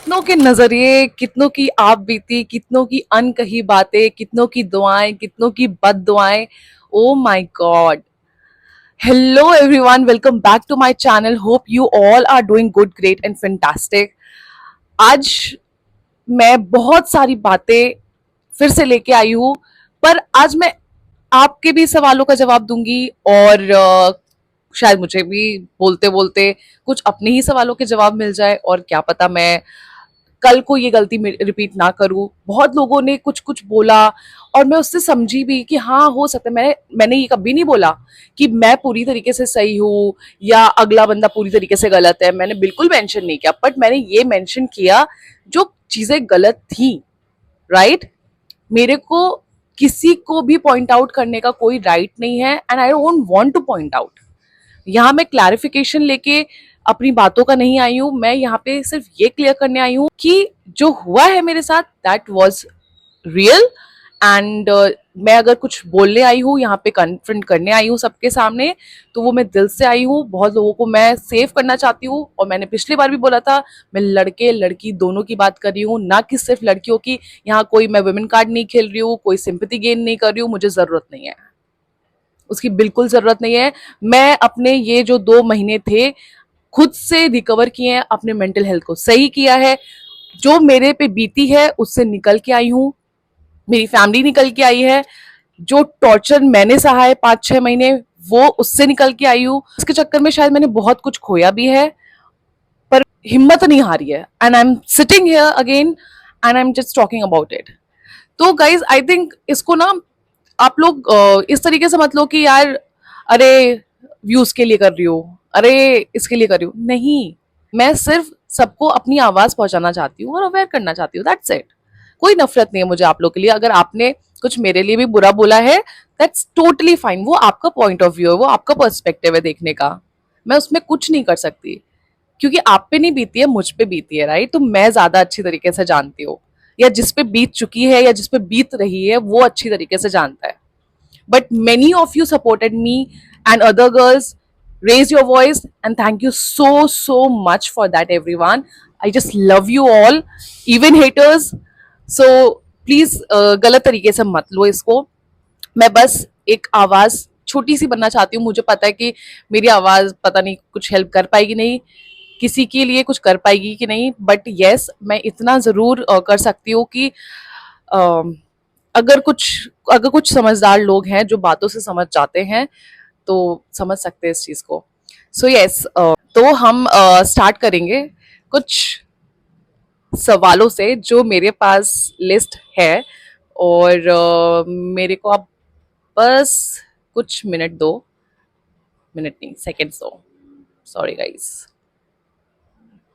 कितनों के नजरिए, कितनों की आप बीती, कितनों की अनकही बातें, कितनों की दुआएं, कितनों की बद दुआएं। Oh my God. Hello everyone, welcome back to my channel. Hope you all are doing good, great and fantastic. आज मैं बहुत सारी बातें फिर से लेके आई हूँ, पर आज मैं आपके भी सवालों का जवाब दूंगी और शायद मुझे भी बोलते बोलते कुछ अपने ही सवालों के जवाब मिल जाए, और क्या पता मैं कल को ये गलती रिपीट ना करूं। बहुत लोगों ने कुछ कुछ बोला और मैं उससे समझी भी कि हाँ, हो सकता है। मैंने ये कभी नहीं बोला कि मैं पूरी तरीके से सही हूँ या अगला बंदा पूरी तरीके से गलत है। मैंने बिल्कुल मेंशन नहीं किया, बट मैंने ये मेंशन किया जो चीजें गलत थी। राइट? मेरे को किसी को भी पॉइंट आउट करने का कोई राइट नहीं है, and I don't want two point out. यहाँ मैं क्लैरिफिकेशन लेके अपनी बातों का नहीं आई हूं। मैं यहाँ पे सिर्फ ये क्लियर करने आई हूं कि जो हुआ है मेरे साथ, दैट वाज रियल। एंड मैं अगर कुछ बोलने आई हूँ, यहाँ पे कन्फ्रंट करने आई हूँ सबके सामने, तो वो मैं दिल से आई हूँ। बहुत लोगों को मैं सेव करना चाहती हूँ, और मैंने पिछली बार भी बोला था, मैं लड़के लड़की दोनों की बात कर रही हूँ, ना कि सिर्फ लड़कियों की। यहाँ कोई मैं वुमेन कार्ड नहीं खेल रही हूँ, कोई सिंपैथी गेन नहीं कर रही हूँ। मुझे जरूरत नहीं है, उसकी बिल्कुल जरूरत नहीं है। मैं अपने ये जो 2 महीने थे, खुद से रिकवर किए हैं, अपने मेंटल हेल्थ को सही किया है। जो मेरे पे बीती है उससे निकल के आई हूँ, मेरी फैमिली निकल के आई है। जो टॉर्चर मैंने सहा है 5-6 महीने, वो उससे निकल के आई हूँ। इसके चक्कर में शायद मैंने बहुत कुछ खोया भी है, पर हिम्मत नहीं हारी है। And I am sitting here again and I am just talking about it. तो गाइज, आई थिंक इसको ना आप लोग इस तरीके से मत लो कि यार, अरे व्यूज के लिए कर रही हो, अरे इसके लिए कर रही हूँ। नहीं, मैं सिर्फ सबको अपनी आवाज पहुंचाना चाहती हूँ और अवेयर करना चाहती हूँ, दैट्स इट। कोई नफरत नहीं है मुझे आप लोग के लिए। अगर आपने कुछ मेरे लिए भी बुरा बोला है, दैट्स टोटली फाइन। वो आपका पॉइंट ऑफ व्यू है, वो आपका पर्सपेक्टिव है देखने का। मैं उसमें कुछ नहीं कर सकती, क्योंकि आप पे नहीं बीती है, मुझ पे बीती है। राइट? तो मैं ज्यादा अच्छी तरीके से जानती हूँ, या जिस पे बीत चुकी है या जिस पे बीत रही है, वो अच्छी तरीके से जानता है। But many of you supported me, and other girls raised your voice, and thank you so so much for that, everyone. I just love you all, even haters. So please गलत तरीके से मत लो इसको। मैं बस एक आवाज छोटी सी बनना चाहती हूँ। मुझे पता है कि मेरी आवाज पता नहीं कुछ हेल्प कर पाएगी नहीं, किसी के लिए कुछ कर पाएगी कि नहीं, बट यस, मैं इतना जरूर कर सकती हूँ कि अ, अगर कुछ अगर कुछ समझदार लोग हैं जो बातों से समझ जाते हैं, तो समझ सकते हैं इस चीज को। सो यस, तो हम स्टार्ट करेंगे कुछ सवालों से जो मेरे पास लिस्ट है। और मेरे को आप बस कुछ मिनट दो, मिनट नहीं, सेकंड्स दो। Sorry guys.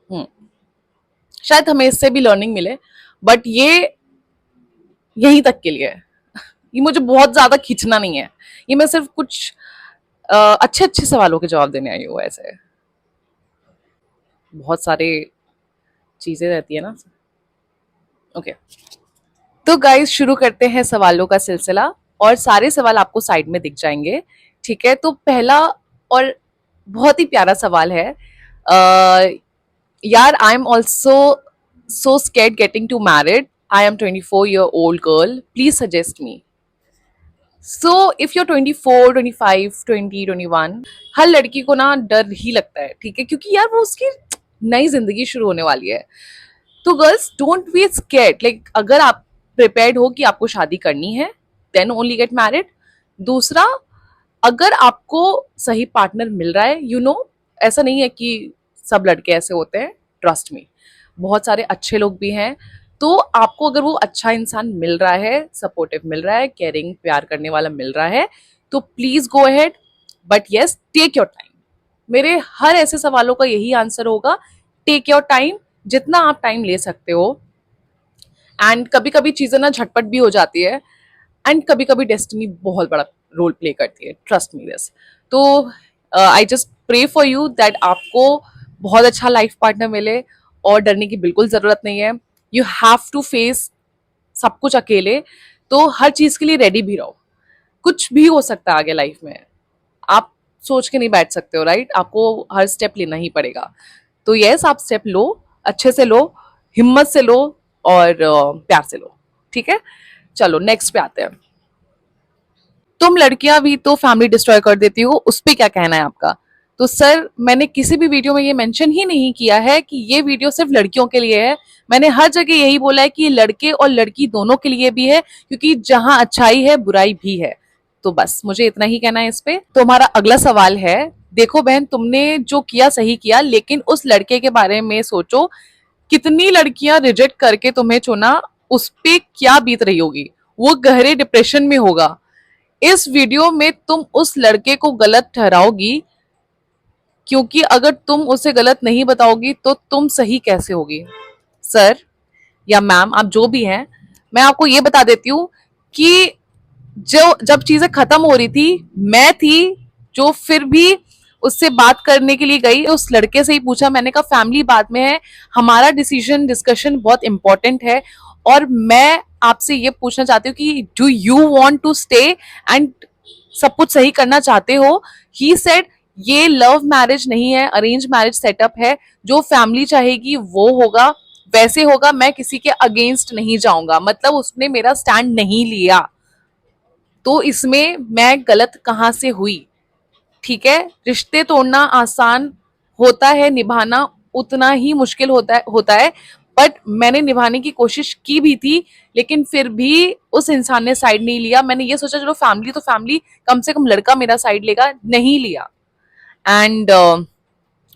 हम्म शायद हमें इससे भी लर्निंग मिले, बट ये यहीं तक के लिए है। ये मुझे बहुत ज्यादा खींचना नहीं है, ये मैं सिर्फ कुछ अच्छे अच्छे सवालों के जवाब देने आई हूँ। ऐसे बहुत सारे चीजें रहती है ना। ओके, तो गाइस शुरू करते हैं सवालों का सिलसिला, और सारे सवाल आपको साइड में दिख जाएंगे। ठीक है? तो पहला और बहुत ही प्यारा सवाल है। यार, I am also so scared getting to married. I am 24-year-old girl. Please suggest me. So if you're 24, 25, 20, 21, हर लड़की को ना डर ही लगता है। ठीक है? क्योंकि यार वो उसकी नई जिंदगी शुरू होने वाली है। तो girls, don't be scared. Like, अगर आप प्रिपेयर्ड हो कि आपको शादी करनी है, देन ओनली गेट मैरिड। दूसरा, अगर आपको सही पार्टनर मिल रहा है, ऐसा नहीं है कि सब लड़के ऐसे होते हैं, ट्रस्ट मी, बहुत सारे अच्छे लोग भी हैं। तो आपको अगर वो अच्छा इंसान मिल रहा है, सपोर्टिव मिल रहा है, केयरिंग प्यार करने वाला मिल रहा है, तो please go ahead. But yes, take your time. मेरे हर ऐसे सवालों का यही आंसर होगा, टेक योर टाइम। जितना आप टाइम ले सकते हो। एंड कभी कभी चीजें ना झटपट भी हो जाती है, एंड कभी कभी डेस्टिनी बहुत बड़ा रोल प्ले करती है, ट्रस्ट मी दिस। तो I just pray for you that आपको बहुत अच्छा लाइफ पार्टनर मिले, और डरने की बिल्कुल जरूरत नहीं है। यू हैव टू फेस सब कुछ अकेले, तो हर चीज के लिए रेडी भी रहो। कुछ भी हो सकता है आगे लाइफ में, आप सोच के नहीं बैठ सकते हो। राइट? आपको हर स्टेप लेना ही पड़ेगा। तो यस, आप स्टेप लो, अच्छे से लो, हिम्मत से लो और प्यार से लो। ठीक है, चलो नेक्स्ट पे आते हैं। तुम लड़कियां भी तो फैमिली डिस्ट्रॉय कर देती हो, उस पे क्या कहना है आपका? तो सर, मैंने किसी भी वीडियो में ये मेंशन ही नहीं किया है कि ये वीडियो सिर्फ लड़कियों के लिए है। मैंने हर जगह यही बोला है कि ये लड़के और लड़की दोनों के लिए भी है, क्योंकि जहां अच्छाई है बुराई भी है। तो बस मुझे इतना ही कहना है इस पे। तो हमारा अगला सवाल है, देखो बहन, तुमने जो किया सही किया, लेकिन उस लड़के के बारे में सोचो, कितनी लड़कियां रिजेक्ट करके तुम्हें चुना, उस पे क्या बीत रही होगी। वो गहरे डिप्रेशन में होगा। इस वीडियो में तुम उस लड़के को गलत ठहराओगी, क्योंकि अगर तुम उसे गलत नहीं बताओगी तो तुम सही कैसे होगी? सर या मैम, आप जो भी हैं, मैं आपको ये बता देती हूँ कि जो जब चीजें खत्म हो रही थी, मैं थी जो फिर भी उससे बात करने के लिए गई। उस लड़के से ही पूछा, मैंने कहा फैमिली बाद में है, हमारा डिसीजन डिस्कशन बहुत इंपॉर्टेंट है, और मैं आपसे ये पूछना चाहती हूँ कि do you want to stay and सब कुछ सही करना चाहते हो? ही सेड ये लव मैरिज नहीं है, अरेंज मैरिज सेटअप है, जो फैमिली चाहेगी वो होगा, वैसे होगा, मैं किसी के अगेंस्ट नहीं जाऊंगा। मतलब उसने मेरा स्टैंड नहीं लिया, तो इसमें मैं गलत कहां से हुई? ठीक है, रिश्ते तोड़ना आसान होता है, निभाना उतना ही मुश्किल होता है। बट मैंने निभाने की कोशिश की भी थी, लेकिन फिर भी उस इंसान ने साइड नहीं लिया। मैंने ये सोचा चलो फैमिली तो फैमिली, कम से कम लड़का मेरा साइड लेगा, नहीं लिया। एंड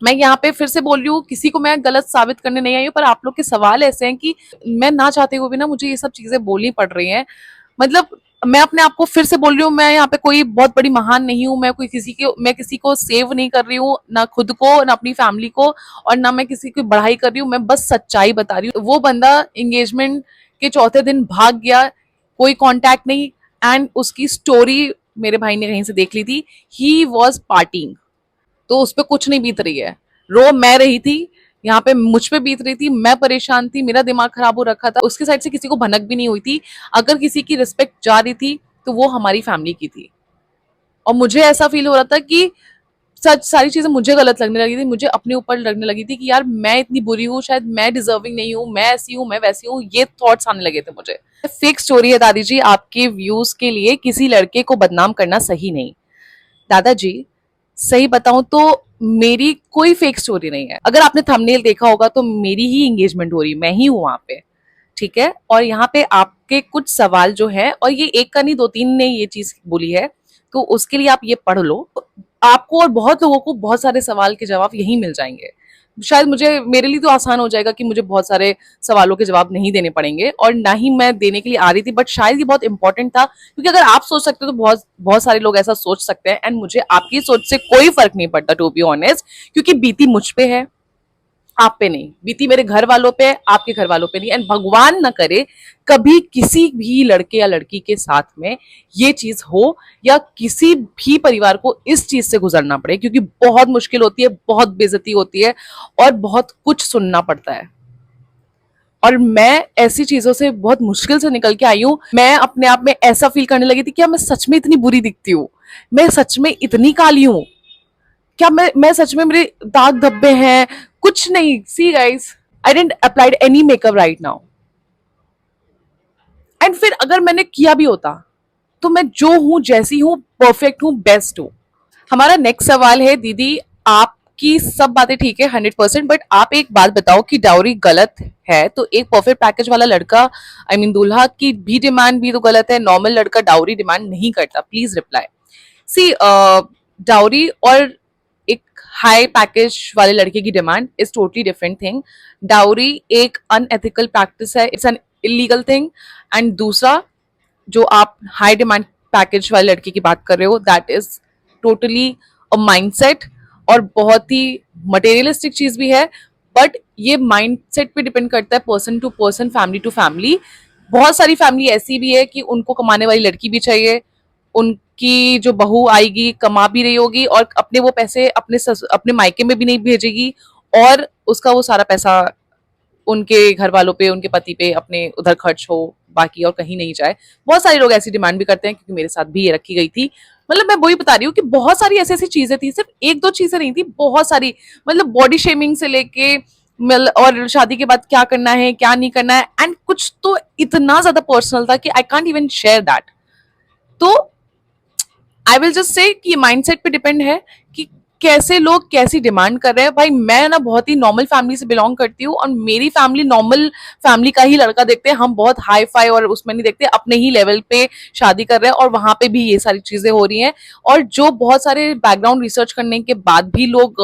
मैं यहाँ पे फिर से बोल रही हूँ, किसी को मैं गलत साबित करने नहीं आई हूँ, पर आप लोग के सवाल ऐसे हैं कि मैं ना चाहते हुए भी ना मुझे ये सब चीजें बोलनी पड़ रही हैं। मतलब मैं अपने आप को फिर से बोल रही हूँ, मैं यहाँ पे कोई बहुत बड़ी महान नहीं हूँ, मैं किसी को सेव नहीं कर रही हूँ, ना खुद को, ना अपनी फैमिली को, और ना मैं किसी की बढ़ाई कर रही हूँ। मैं बस सच्चाई बता रही हूँ। वो बंदा एंगेजमेंट के चौथे दिन भाग गया, कोई कांटेक्ट नहीं, एंड उसकी स्टोरी मेरे भाई ने कहीं से देख ली थी, ही वॉज पार्टिंग। तो उस पर कुछ नहीं बीत रही है। रो मैं रही थी, यहाँ पे मुझ पे बीत रही थी, मैं परेशान थी, मेरा दिमाग खराब हो रखा था। उसके साइड से किसी को भनक भी नहीं हुई थी। अगर किसी की रिस्पेक्ट जा रही थी तो वो हमारी फैमिली की थी। और मुझे ऐसा फील हो रहा था कि सच सारी चीजें मुझे गलत लगने लगी थी, मुझे अपने ऊपर लगने लगी थी कि यार मैं इतनी बुरी हूँ, शायद मैं डिजर्विंग नहीं हूँ, मैं ऐसी हूँ, मैं वैसी हूँ, ये थॉट्स आने लगे थे मुझे। फेक स्टोरी है दादी जी, आपके व्यूज के लिए किसी लड़के को बदनाम करना सही नहीं। दादाजी, सही बताऊं तो मेरी कोई फेक स्टोरी नहीं है। अगर आपने थंबनेल देखा होगा तो मेरी ही एंगेजमेंट हो रही, मैं ही हूं वहां पे। ठीक है, और यहाँ पे आपके कुछ सवाल जो है, और ये एक का नहीं दो तीन ने ये चीज बोली है, तो उसके लिए आप ये पढ़ लो। आपको और बहुत लोगों को बहुत सारे सवाल के जवाब यही मिल जाएंगे। शायद मेरे लिए तो आसान हो जाएगा कि मुझे बहुत सारे सवालों के जवाब नहीं देने पड़ेंगे, और ना ही मैं देने के लिए आ रही थी, बट शायद ये बहुत इंपॉर्टेंट था, क्योंकि अगर आप सोच सकते हो तो बहुत बहुत सारे लोग ऐसा सोच सकते हैं, एंड मुझे आपकी सोच से कोई फर्क नहीं पड़ता, टू बी ऑनेस्ट, क्योंकि बीती मुझ पे है, आप पे नहीं। बीती मेरे घर वालों पे, आपके घर वालों पे नहीं। एंड भगवान ना करे कभी किसी भी लड़के या लड़की के साथ में ये चीज हो, या किसी भी परिवार को इस चीज से गुजरना पड़े, क्योंकि बहुत मुश्किल होती है, बहुत बेइज्जती होती है, और बहुत कुछ सुनना पड़ता है। और मैं ऐसी चीजों से बहुत मुश्किल से निकल के आई हूँ। मैं अपने आप में ऐसा फील करने लगी थी कि मैं सच में इतनी बुरी दिखती हूँ, मैं सच में इतनी काली हूँ क्या, मैं सच में, मेरे दाग धब्बे हैं, कुछ नहीं। See guys, I didn't applied any makeup right now. And फिर अगर मैंने किया भी होता, तो मैं जो हूं, जैसी हूं, परफेक्ट हूं, बेस्ट हूं। हमारा नेक्स्ट सवाल है, दीदी आपकी सब बातें ठीक है 100%, बट आप एक बात बताओ कि डाउरी गलत है तो एक परफेक्ट पैकेज वाला लड़का, आई मीन दूल्हा की भी डिमांड भी तो गलत है, नॉर्मल लड़का डाउरी डिमांड नहीं करता? Please reply. सी, डाउरी और एक हाई पैकेज वाले लड़के की demand is totally different thing. Dowry एक अनएथिकल प्रैक्टिस है, it's an illegal thing. And दूसरा, जो आप हाई डिमांड पैकेज वाले लड़के की बात कर रहे हो, that is totally a mindset, और बहुत ही मटेरियलिस्टिक चीज भी है। बट ये माइंडसेट पे डिपेंड करता है, person to person, family to family. बहुत सारी फैमिली ऐसी भी है कि उनको कमाने वाली लड़की भी चाहिए, उनकी जो बहू आएगी कमा भी रही होगी, और अपने वो पैसे अपने मायके में भी नहीं भेजेगी, और उसका वो सारा पैसा उनके घर वालों पे, उनके पति पे अपने उधर खर्च हो, बाकी और कहीं नहीं जाए। बहुत सारे लोग ऐसी डिमांड भी करते हैं, क्योंकि मेरे साथ भी ये रखी गई थी। मतलब मैं वही बता रही हूँ कि बहुत सारी ऐसी ऐसी चीजें थी, सिर्फ एक दो चीजें नहीं थी, बहुत सारी। मतलब बॉडी शेमिंग से लेके मतलब और शादी के बाद क्या करना है क्या नहीं करना है, एंड कुछ तो इतना ज्यादा पर्सनल था कि I can't even share that. तो आई विल जस्ट से कि माइंडसेट पे डिपेंड है कि कैसे लोग कैसी डिमांड कर रहे हैं. भाई मैं ना बहुत ही नॉर्मल फैमिली से बिलोंग करती हूँ और मेरी फैमिली नॉर्मल फैमिली का ही लड़का देखते हैं. हम बहुत हाई फाई और उसमें नहीं देखते, अपने ही लेवल पे शादी कर रहे हैं और वहां पे भी ये सारी चीजें हो रही हैं. और जो बहुत सारे बैकग्राउंड रिसर्च करने के बाद भी लोग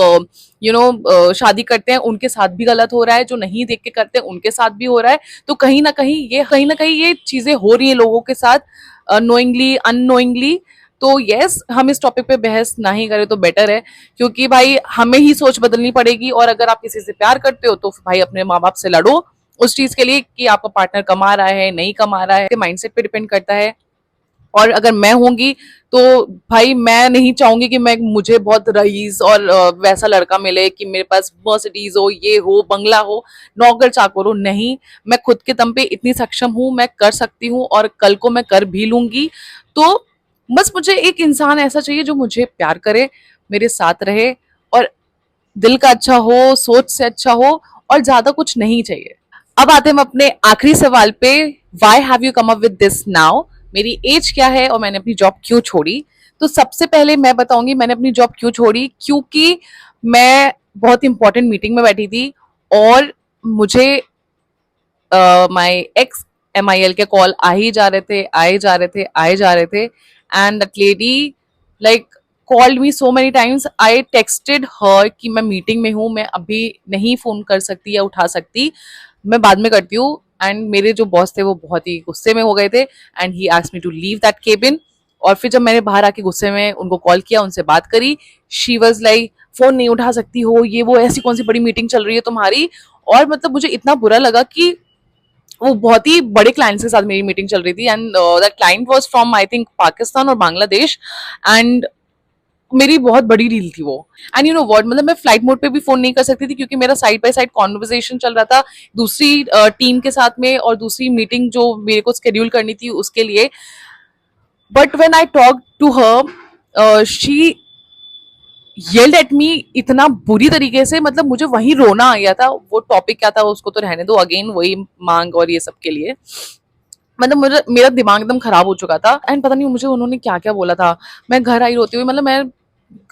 शादी करते हैं उनके साथ भी गलत हो रहा है, जो नहीं देख के करते हैं उनके साथ भी हो रहा है. तो कहीं ना कहीं ये चीजें हो रही है लोगों के साथ, नोइंगली अननोइंगली. तो यस, हम इस टॉपिक पे बहस नहीं करें तो बेटर है, क्योंकि भाई हमें ही सोच बदलनी पड़ेगी. और अगर आप किसी से प्यार करते हो तो भाई अपने माँ बाप से लड़ो उस चीज के लिए कि आपका पार्टनर कमा रहा है नहीं कमा रहा है, माइंडसेट पे डिपेंड करता है. और अगर मैं होंगी तो भाई मैं नहीं चाहूंगी कि मैं मुझे बहुत रईस और वैसा लड़का मिले कि मेरे पास मर्सिडीज हो, ये हो, बंगला हो, नौकर चाकर हो. नहीं, मैं खुद के दम पे इतनी सक्षम हूं, मैं कर सकती हूँ और कल को मैं कर भी लूंगी. तो बस मुझे एक इंसान ऐसा चाहिए जो मुझे प्यार करे, मेरे साथ रहे और दिल का अच्छा हो, सोच से अच्छा हो, और ज्यादा कुछ नहीं चाहिए. अब आते हैं हम अपने आखिरी सवाल पे. Why have you come up with this now? मेरी एज क्या है और मैंने अपनी जॉब क्यों छोड़ी? तो सबसे पहले मैं बताऊंगी मैंने अपनी जॉब क्यों छोड़ी. क्योंकि मैं बहुत इंपॉर्टेंट मीटिंग में बैठी थी और मुझे माय एक्स MIL के कॉल आ ही जा रहे थे, आए जा रहे थे, आए जा रहे थे. And that lady like called me so many times. I texted her कि मैं मीटिंग में हूँ, मैं अभी नहीं फोन कर सकती या उठा सकती, मैं बाद में करती हूँ. एंड मेरे जो बॉस थे वो बहुत ही गुस्से में हो गए थे and he asked me to leave that cabin. और फिर जब मैंने बाहर आके गुस्से में उनको कॉल किया, उनसे बात करी, शी वॉज लाइक फोन नहीं उठा सकती हो, ये वो, ऐसी कौन सी बड़ी मीटिंग चल रही है तुम्हारी. और मतलब मुझे इतना बुरा लगा कि वो बहुत ही बड़े क्लाइंट्स के साथ मेरी मीटिंग चल रही थी and that client was from I think Pakistan और बांग्लादेश. एंड मेरी बहुत बड़ी डील थी वो. एंड यू नो व्हाट, मतलब मैं फ्लाइट मोड पे भी फोन नहीं कर सकती थी क्योंकि मेरा साइड बाय साइड कॉन्वर्सेशन चल रहा था दूसरी टीम के साथ में और दूसरी मीटिंग जो मेरे को स्केड्यूल करनी थी उसके लिए. But when I talk to her, she yelled at me इतना बुरी तरीके से, मतलब मुझे वहीं रोना आ गया था. वो टॉपिक क्या था उसको तो रहने दो, अगेन वही मांग और ये सब के लिए मतलब मुझे मेरा दिमाग एकदम खराब हो चुका था. एंड पता नहीं मुझे उन्होंने क्या क्या बोला था. मैं घर आई रोती हुई,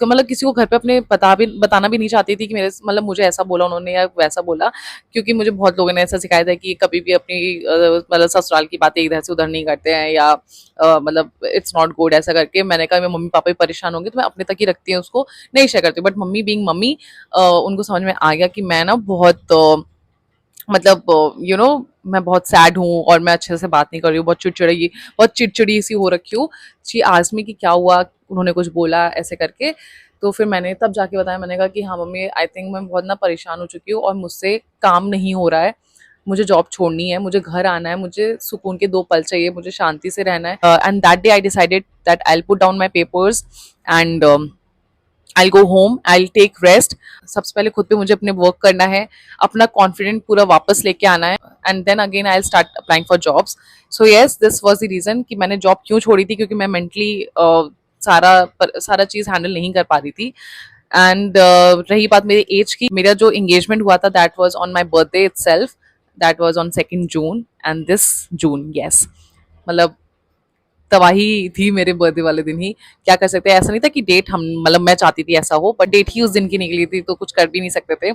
मतलब किसी को घर पे अपने बताना भी नहीं चाहती थी कि मेरे मतलब मुझे ऐसा बोला उन्होंने या वैसा बोला, क्योंकि मुझे बहुत लोगों ने ऐसा सिखाया था कि कभी भी अपनी मतलब ससुराल की बातें इधर से उधर नहीं करते हैं या मतलब इट्स नॉट गुड ऐसा करके. मैंने कहा मैं मम्मी पापा भी परेशान होंगे तो मैं अपने तक ही रखती हूँ, उसको नहीं शेयर करती. बट मम्मी बीइंग मम्मी, उनको समझ में आ गया कि मैं ना बहुत मतलब मैं बहुत सैड हूँ और मैं अच्छे से बात नहीं कर रही हूँ, बहुत चिड़चिड़ी सी हो रखी हूँ. शी आस्क्ड मी कि क्या हुआ, उन्होंने कुछ बोला ऐसे करके. तो फिर मैंने तब जाके बताया, मैंने कहा कि हाँ मम्मी, आई थिंक मैं बहुत ना परेशान हो चुकी हूँ और मुझसे काम नहीं हो रहा है, मुझे जॉब छोड़नी है, मुझे घर आना है, मुझे सुकून के 2 पल चाहिए, मुझे शांति से रहना है. And that day I decided that I will put down my papers and I go home, I take rest. सबसे पहले खुद पे मुझे अपने वर्क करना है, अपना कॉन्फिडेंट पूरा वापस लेके आना है and then again I start applying for jobs. So yes, this was the reason कि मैंने जॉब क्यों छोड़ी थी, क्योंकि मैं मेंटली सारा चीज हैंडल नहीं कर पा रही थी. एंड रही बात मेरी एज की, मेरा जो एंगेजमेंट हुआ था that was on my birthday itself, that was on 2 June and this June, yes, मतलब तबाही थी मेरे बर्थडे वाले दिन ही. क्या कर सकते हैं, ऐसा नहीं था कि डेट हम मतलब मैं चाहती थी ऐसा हो, बट डेट ही उस दिन की निकली थी तो कुछ कर भी नहीं सकते थे.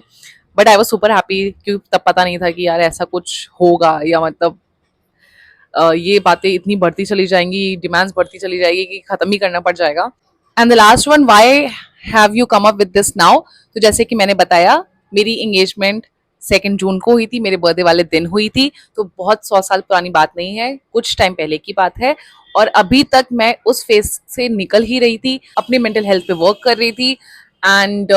But I was super happy क्योंकि तब पता नहीं था कि यार ऐसा कुछ होगा या मतलब ये बातें इतनी बढ़ती चली जाएंगी, डिमांड्स बढ़ती चली जाएगी कि खत्म ही करना पड़ जाएगा. And the last one, why have you come up with this now? तो जैसे कि मैंने बताया, मेरी एंगेजमेंट 2 जून को हुई थी, मेरे बर्थडे वाले दिन हुई थी. तो बहुत 100 साल पुरानी बात नहीं है, कुछ टाइम पहले की बात है. और अभी तक मैं उस फेज से निकल ही रही थी, अपनी मेंटल हेल्थ पे वर्क कर रही थी. एंड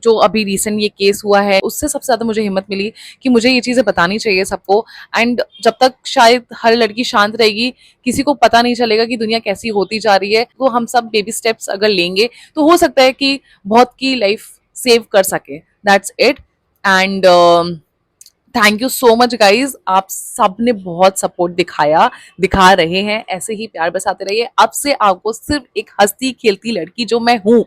जो अभी रिसेंट ये केस हुआ है उससे सबसे ज्यादा मुझे हिम्मत मिली कि मुझे ये चीजें बतानी चाहिए सबको. एंड जब तक शायद हर लड़की शांत रहेगी, किसी को पता नहीं चलेगा कि दुनिया कैसी होती जा रही है, तो हम सब बेबी स्टेप्स अगर लेंगे तो हो सकता है कि बहुत की लाइफ सेव कर सके. That's it. And thank you so much guys, आप सब ने बहुत सपोर्ट दिखा रहे हैं, ऐसे ही प्यार बरसाते रहिए. अब से आपको सिर्फ एक हंसती खेलती लड़की जो मैं हूँ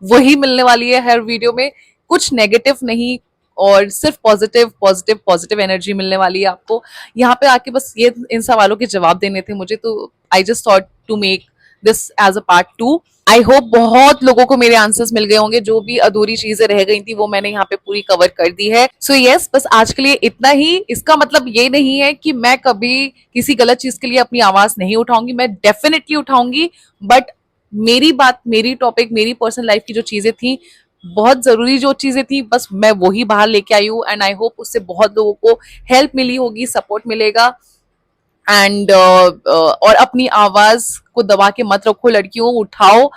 वही मिलने वाली है हर वीडियो में, कुछ नेगेटिव नहीं, और सिर्फ पॉजिटिव पॉजिटिव पॉजिटिव एनर्जी मिलने वाली है आपको। यहाँ पे आके बस ये इन सवालों के जवाब देने थे मुझे, तो I just thought to make this as a part 2। I hope बहुत लोगों को मेरे आंसर्स मिल गए होंगे, जो भी अधूरी चीजें रह गई थी वो मैंने यहाँ पे पूरी कवर कर दी है। सो यस, बस आज के लिए इतना ही। इसका मतलब ये नहीं है कि मैं कभी किसी गलत चीज के लिए अपनी आवाज नहीं उठाऊंगी, मैं डेफिनेटली उठाऊंगी, बट मेरी बात, मेरी टॉपिक, मेरी पर्सनल लाइफ की जो चीजें थी, बहुत जरूरी जो चीजें थी, बस मैं वही बाहर लेके आई हूँ। एंड आई होप उससे बहुत लोगों को हेल्प मिली होगी, सपोर्ट मिलेगा। एंड और अपनी आवाज को दबा के मत रखो लड़कियों, उठाओ।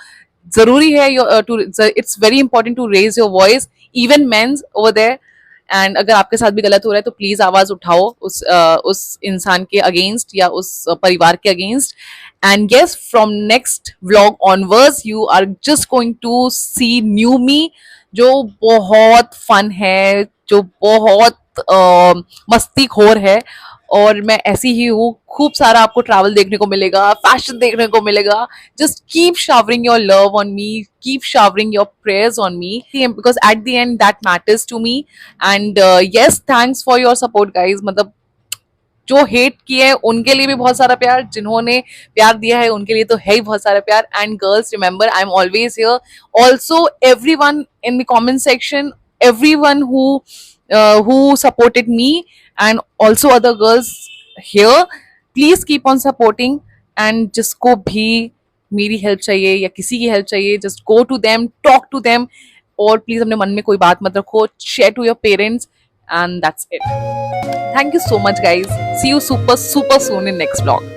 जरूरी है, it's very important to raise your voice, even men's over there. And अगर आपके साथ भी गलत हो रहा है तो प्लीज आवाज उठाओ उस इंसान के अगेंस्ट या उस परिवार के against. And yes, from next vlog onwards you are just going to see new me, जो बहुत फन है, जो बहुत मस्तीखोर है। और मैं ऐसी ही हूँ, खूब सारा आपको ट्रैवल देखने को मिलेगा, फैशन देखने को मिलेगा। Just keep showering your love on me, keep showering your prayers on me, because at the end that matters to me. And yes, thanks for your support guys. मतलब जो हेट किए हैं उनके लिए भी बहुत सारा प्यार, जिन्होंने प्यार दिया है उनके लिए तो है ही बहुत सारा प्यार। And girls, remember, I am always here. Also everyone in the comment section, everyone who supported me, and also other girls here, please keep on supporting। and जिसको भी मेरी हेल्प चाहिए या किसी की हेल्प चाहिए, just go to them, talk to them। और please अपने मन में कोई बात मत रखो, share to your parents, and that's it। Thank you so much guys, see you super super soon in next vlog।